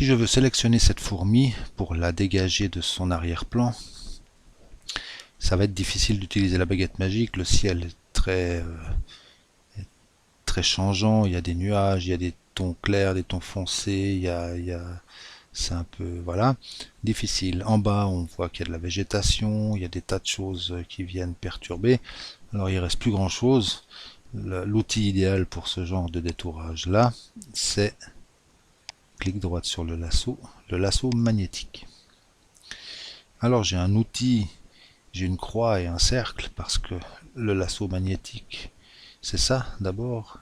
si je veux sélectionner cette fourmi pour la dégager de son arrière-plan, ça va être difficile d'utiliser la baguette magique. Le ciel est très changeant, il y a des nuages, il y a des tons clairs, des tons foncés, c'est un peu, voilà, difficile. En bas, on voit qu'il y a de la végétation, il y a des tas de choses qui viennent perturber. Alors il reste plus grand chose. L'outil idéal pour ce genre de détourage là, c'est clic droit sur le lasso magnétique. Alors j'ai un outil, j'ai une croix et un cercle parce que le lasso magnétique, c'est ça d'abord.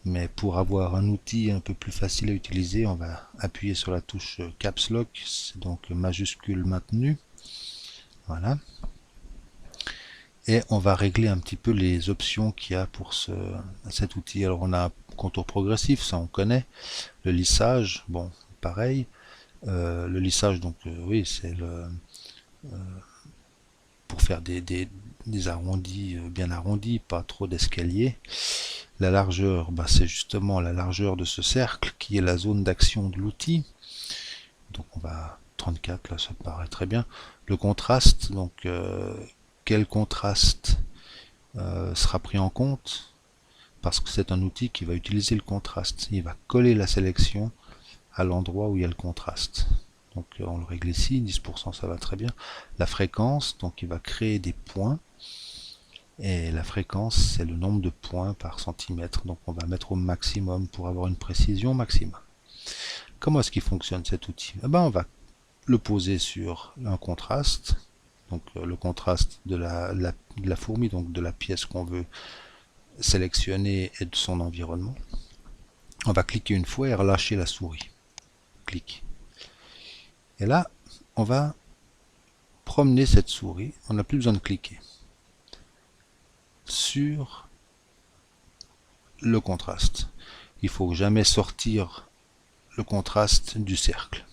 Mais pour avoir un outil un peu plus facile à utiliser, on va appuyer sur la touche Caps Lock, c'est donc majuscule maintenu. Voilà. Et on va régler un petit peu les options qu'il y a pour cet outil. Alors on a un contour progressif, ça on connaît. Le lissage, bon, pareil. Le lissage, donc oui, c'est pour faire des arrondis bien arrondis, pas trop d'escalier. La largeur, bah, c'est justement la largeur de ce cercle qui est la zone d'action de l'outil. Donc on va 34, là ça me paraît très bien. Le contraste, donc quel contraste sera pris en compte? Parce que c'est un outil qui va utiliser le contraste. Il va coller la sélection à l'endroit où il y a le contraste. Donc on le règle ici, 10% ça va très bien. La fréquence, donc il va créer des points. Et la fréquence, c'est le nombre de points par centimètre. Donc on va mettre au maximum pour avoir une précision maximum. Comment est-ce qu'il fonctionne cet outil? Eh ben, on va le poser sur un contraste. Donc le contraste de la fourmi, donc de la pièce qu'on veut sélectionner et de son environnement. On va cliquer une fois et relâcher la souris. Clic. Et là, on va promener cette souris. On n'a plus besoin de cliquer sur le contraste. Il faut jamais sortir le contraste du cercle.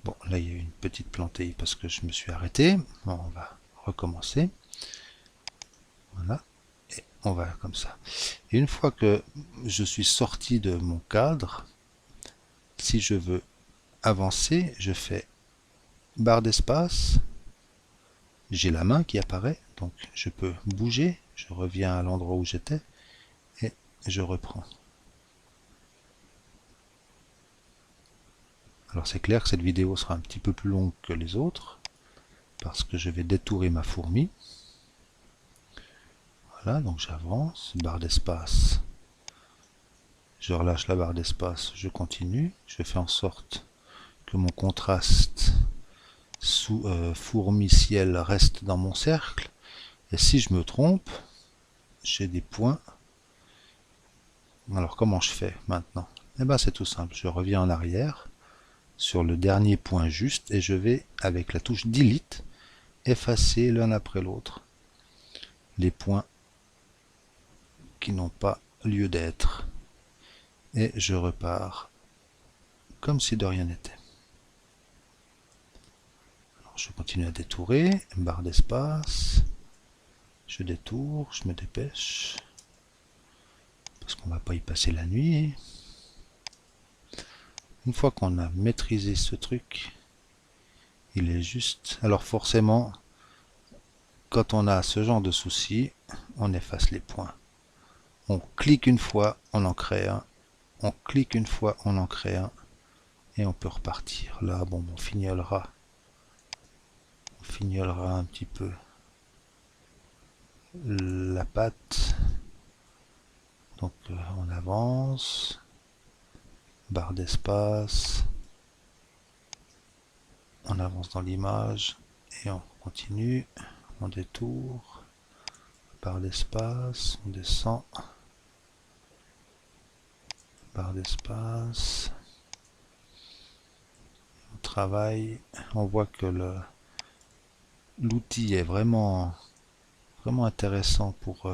Bon, là il y a eu une petite plantée parce que je me suis arrêté. Bon, on va recommencer. Voilà. Et on va comme ça. Et une fois que je suis sorti de mon cadre, si je veux avancer, je fais barre d'espace. J'ai la main qui apparaît, donc je peux bouger. Je reviens à l'endroit où j'étais et je reprends. Alors c'est clair que cette vidéo sera un petit peu plus longue que les autres parce que je vais détourer ma fourmi. Voilà, donc j'avance, barre d'espace. Je relâche la barre d'espace, je continue. Je fais en sorte que mon contraste fourmi ciel reste dans mon cercle. Et si je me trompe, j'ai des points. Alors comment je fais maintenant? Eh bien c'est tout simple, je reviens en arrière sur le dernier point juste et je vais avec la touche Delete effacer l'un après l'autre les points qui n'ont pas lieu d'être. Et je repars comme si de rien n'était. Alors je continue à détourer, barre d'espace, je détourne, je me dépêche, parce qu'on ne va pas y passer la nuit. Une fois qu'on a maîtrisé ce truc, il est juste... Alors forcément, quand on a ce genre de soucis, on efface les points. On clique une fois, on en crée un. On clique une fois, on en crée un. Et on peut repartir. Là, bon, on fignolera un petit peu la patte. Donc on avance, barre d'espace, on avance dans l'image et on continue, on détourne, barre d'espace, on descend, barre d'espace, on travaille, on voit que l'outil est vraiment intéressant pour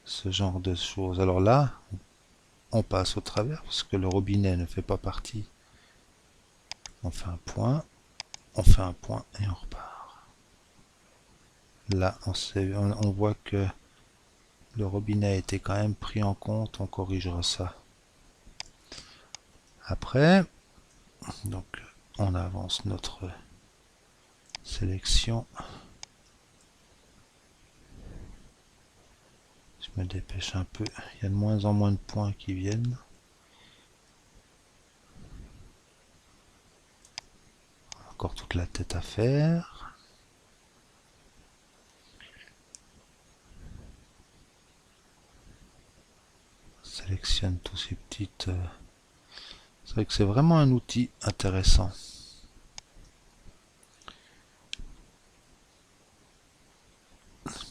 ce genre de choses. Alors là, on passe au travers parce que le robinet ne fait pas partie. On fait un point et on repart. Là, on voit que le robinet a été quand même pris en compte, on corrigera ça après. Donc on avance notre sélection. Je me dépêche un peu, il y a de moins en moins de points qui viennent. Encore toute la tête à faire. Sélectionne tous ces petites... C'est vrai que c'est vraiment un outil intéressant.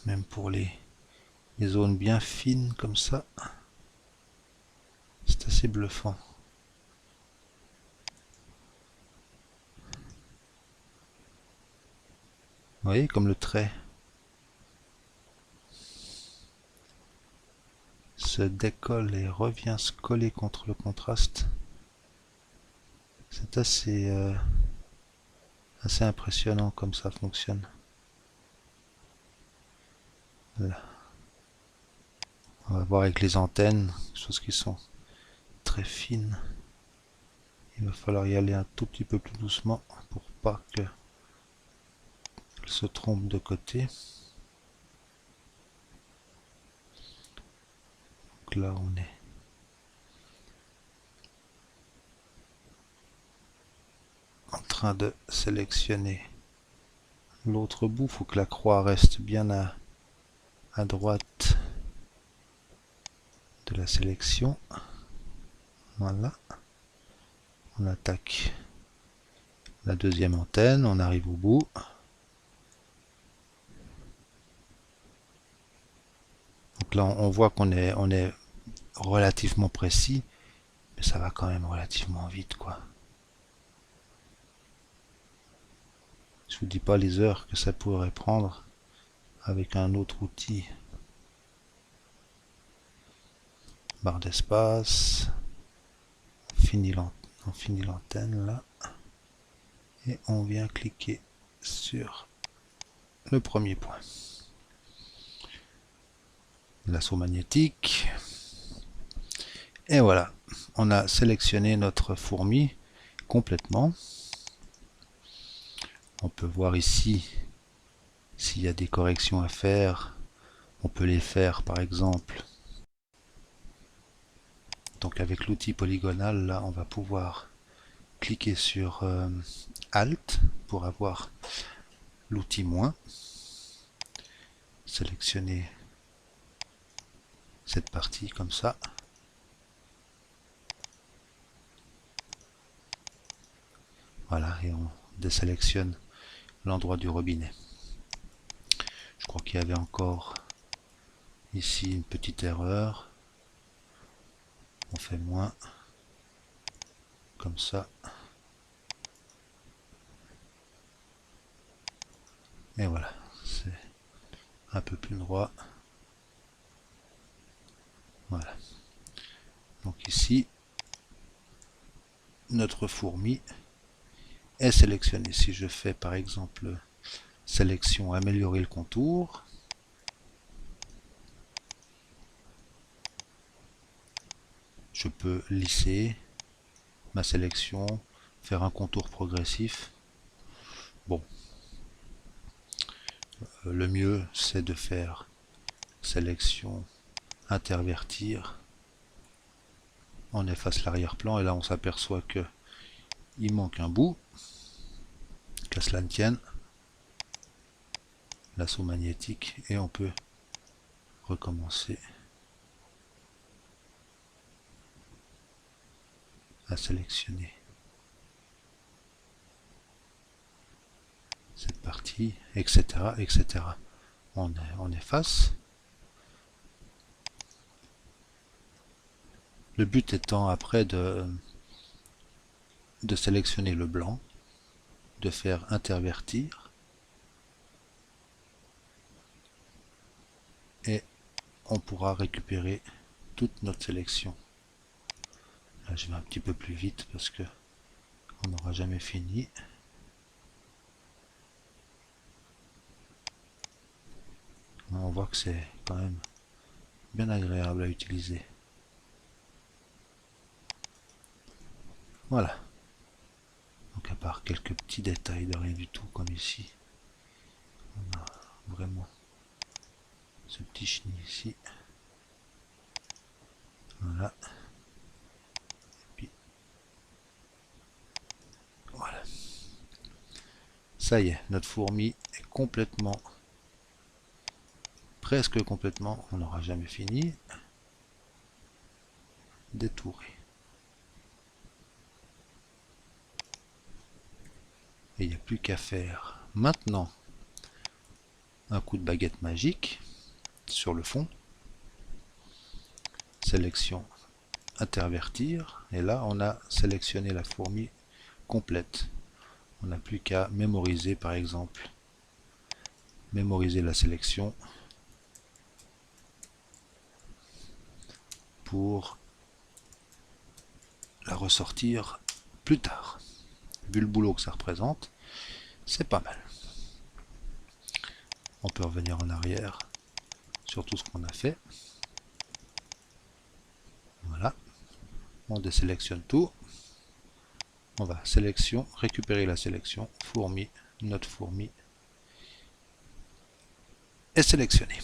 Même pour les zones bien fines comme ça. C'est assez bluffant. Vous voyez comme le trait se décolle et revient se coller contre le contraste. C'est assez impressionnant comme ça fonctionne. Là. On va voir avec les antennes, choses qui sont très fines. Il va falloir y aller un tout petit peu plus doucement pour pas qu'elle se trompe de côté. Donc là on est en train de sélectionner l'autre bout. Il faut que la croix reste bien à droite de la sélection. Voilà. On attaque la deuxième antenne, on arrive au bout. Donc là on voit qu'on est relativement précis, mais ça va quand même relativement vite quoi. Je vous dis pas les heures que ça pourrait prendre avec un autre outil. Barre d'espace, on finit l'antenne là, et on vient cliquer sur le premier point. L'assaut magnétique, et voilà, on a sélectionné notre fourmi complètement. On peut voir ici s'il y a des corrections à faire. On peut les faire par exemple. Donc avec l'outil polygonal, là, on va pouvoir cliquer sur Alt pour avoir l'outil moins. Sélectionner cette partie comme ça. Voilà, et on désélectionne l'endroit du robinet. Je crois qu'il y avait encore ici une petite erreur. On fait moins, comme ça. Et voilà, c'est un peu plus droit. Voilà. Donc ici, notre fourmi est sélectionnée. Si je fais par exemple sélection améliorer le contour, je peux lisser ma sélection, faire un contour progressif. Bon, le mieux c'est de faire sélection intervertir. On efface l'arrière-plan et là on s'aperçoit que il manque un bout. Qu'à cela ne tienne, l'assaut magnétique, et on peut recommencer à sélectionner cette partie, etc. etc. On efface. Le but étant après de sélectionner le blanc, de faire intervertir, et on pourra récupérer toute notre sélection. Là je vais un petit peu plus vite parce que on n'aura jamais fini. On voit que c'est quand même bien agréable à utiliser. Voilà. Donc à part quelques petits détails de rien du tout comme ici, on a vraiment ce petit chenil ici. Voilà. Et puis voilà. Ça y est, notre fourmi est complètement, presque complètement, on n'aura jamais fini, détourée. Et il n'y a plus qu'à faire maintenant un coup de baguette magique sur le fond. Sélection, intervertir. Et là, on a sélectionné la fourmi complète. On n'a plus qu'à mémoriser, par exemple. Mémoriser la sélection pour la ressortir plus tard. Vu le boulot que ça représente, c'est pas mal. On peut revenir en arrière sur tout ce qu'on a fait. Voilà. On désélectionne tout. On va sélection, récupérer la sélection, fourmi, notre fourmi est sélectionnée.